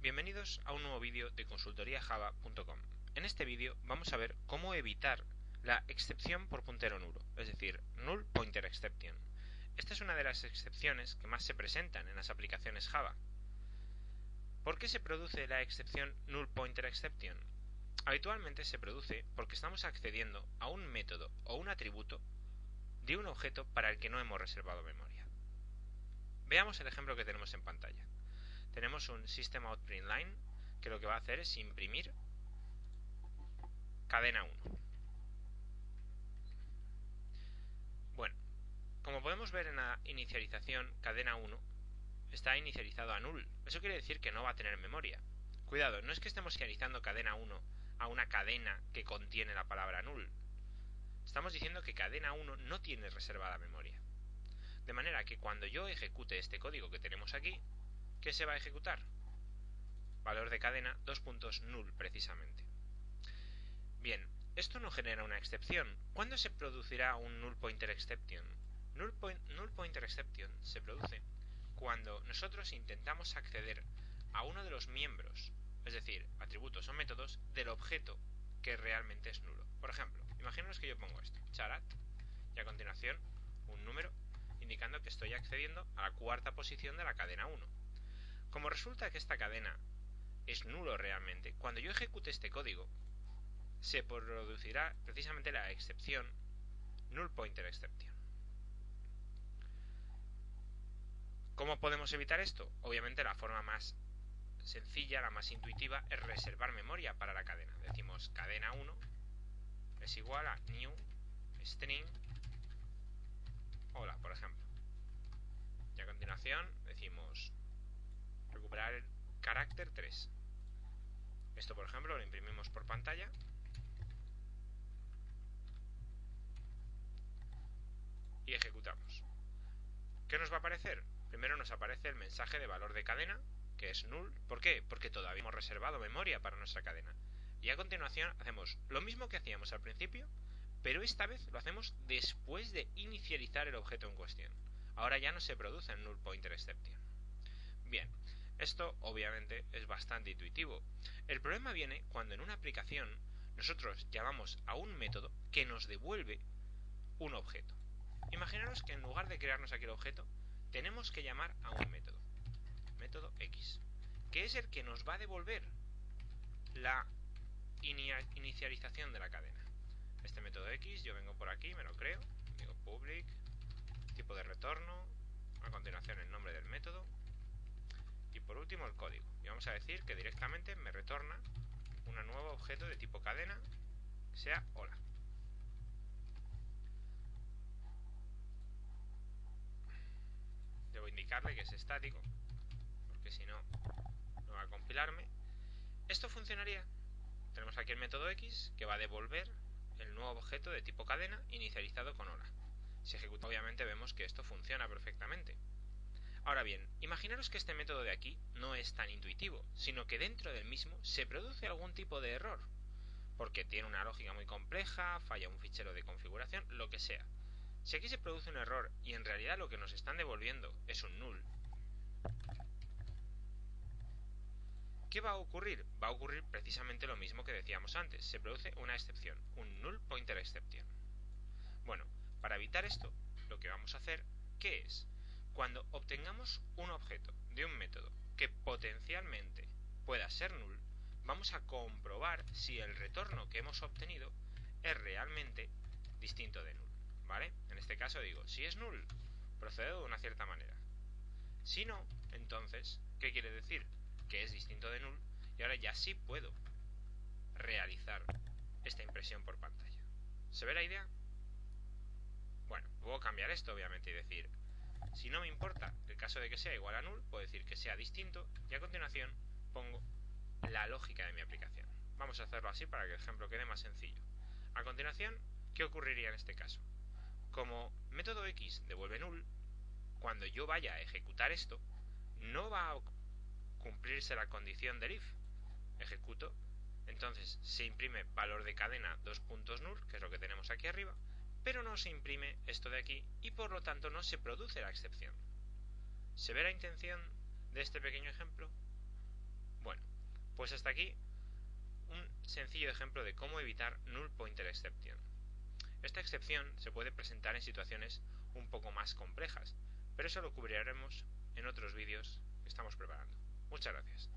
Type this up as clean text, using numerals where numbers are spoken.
Bienvenidos a un nuevo vídeo de consultoriajava.com. En este vídeo vamos a ver cómo evitar la excepción por puntero nulo, es decir, Null Pointer Exception. Esta es una de las excepciones que más se presentan en las aplicaciones Java. ¿Por qué se produce la excepción Null Pointer Exception? Habitualmente se produce porque estamos accediendo a un método o un atributo de un objeto para el que no hemos reservado memoria. Veamos el ejemplo que tenemos en pantalla. Tenemos un System.out.println que lo que va a hacer es imprimir cadena 1. Bueno, como podemos ver en la inicialización, cadena 1 está inicializado a null. Eso quiere decir que no va a tener memoria. Cuidado, no es que estemos inicializando cadena 1 a una cadena que contiene la palabra null. Estamos diciendo que cadena 1 no tiene reservada memoria. De manera que cuando yo ejecute este código que tenemos aquí, ¿qué se va a ejecutar? Valor de cadena, null precisamente. Bien, esto no genera una excepción. ¿Cuándo se producirá un Null Pointer Exception? Null Pointer Exception se produce cuando nosotros intentamos acceder a uno de los miembros, es decir, atributos o métodos, del objeto que realmente es nulo. Por ejemplo, imaginemos que yo pongo esto, charat, y a continuación un número indicando que estoy accediendo a la cuarta posición de la cadena 1. Como resulta que esta cadena es nulo realmente, cuando yo ejecute este código, se producirá precisamente la excepción Null Pointer Exception. ¿Cómo podemos evitar esto? Obviamente la forma más sencilla, la más intuitiva, es reservar memoria para la cadena. Decimos cadena 1 es igual a new string hola, por ejemplo. Y a continuación decimos recuperar el carácter 3. Esto, por ejemplo, lo imprimimos por pantalla. Y ejecutamos. ¿Qué nos va a aparecer? Primero nos aparece el mensaje de valor de cadena, que es null. ¿Por qué? Porque todavía hemos reservado memoria para nuestra cadena. Y a continuación hacemos lo mismo que hacíamos al principio, pero esta vez lo hacemos después de inicializar el objeto en cuestión. Ahora ya no se produce el Null Pointer Exception. Bien, esto obviamente es bastante intuitivo. El problema viene cuando en una aplicación nosotros llamamos a un método que nos devuelve un objeto. Imaginaros que en lugar de crearnos aquí el objeto, tenemos que llamar a un método X, que es el que nos va a devolver la inicialización de la cadena. Este método X, yo vengo por aquí, me lo creo, digo public, tipo de retorno, a continuación el nombre del método y por último el código. Y vamos a decir que directamente me retorna un nuevo objeto de tipo cadena que sea hola. Debo indicarle que es estático, porque si no, no va a compilarme. ¿Esto funcionaría? Tenemos aquí el método X que va a devolver el nuevo objeto de tipo cadena inicializado con hola. Si ejecuta, obviamente vemos que esto funciona perfectamente. Ahora bien, imaginaros que este método de aquí no es tan intuitivo, sino que dentro del mismo se produce algún tipo de error, porque tiene una lógica muy compleja, falla un fichero de configuración, lo que sea. Si aquí se produce un error y en realidad lo que nos están devolviendo es un null, ¿qué va a ocurrir? Va a ocurrir precisamente lo mismo que decíamos antes. Se produce una excepción, un Null Pointer Exception. Bueno, para evitar esto, lo que vamos a hacer, ¿qué es? Cuando obtengamos un objeto de un método que potencialmente pueda ser null, vamos a comprobar si el retorno que hemos obtenido es realmente distinto de null. ¿Vale? En este caso digo, si es null, procedo de una cierta manera. Si no, entonces, ¿qué quiere decir? Que es distinto de null y ahora ya sí puedo realizar esta impresión por pantalla. ¿Se ve la idea? Bueno, puedo cambiar esto obviamente y decir, si no me importa el caso de que sea igual a null, puedo decir que sea distinto y a continuación pongo la lógica de mi aplicación. Vamos a hacerlo así para que el ejemplo quede más sencillo. A continuación, ¿qué ocurriría en este caso? Como método X devuelve null, cuando yo vaya a ejecutar esto, no va a cumplirse la condición del if. Ejecuto, entonces se imprime valor de cadena null, que es lo que tenemos aquí arriba, pero no se imprime esto de aquí y por lo tanto no se produce la excepción. ¿Se ve la intención de este pequeño ejemplo? Bueno, Pues hasta aquí un sencillo ejemplo de cómo evitar null pointer exception. Esta excepción se puede presentar en situaciones un poco más complejas, pero eso lo cubriremos en otros vídeos que estamos preparando. Muchas gracias.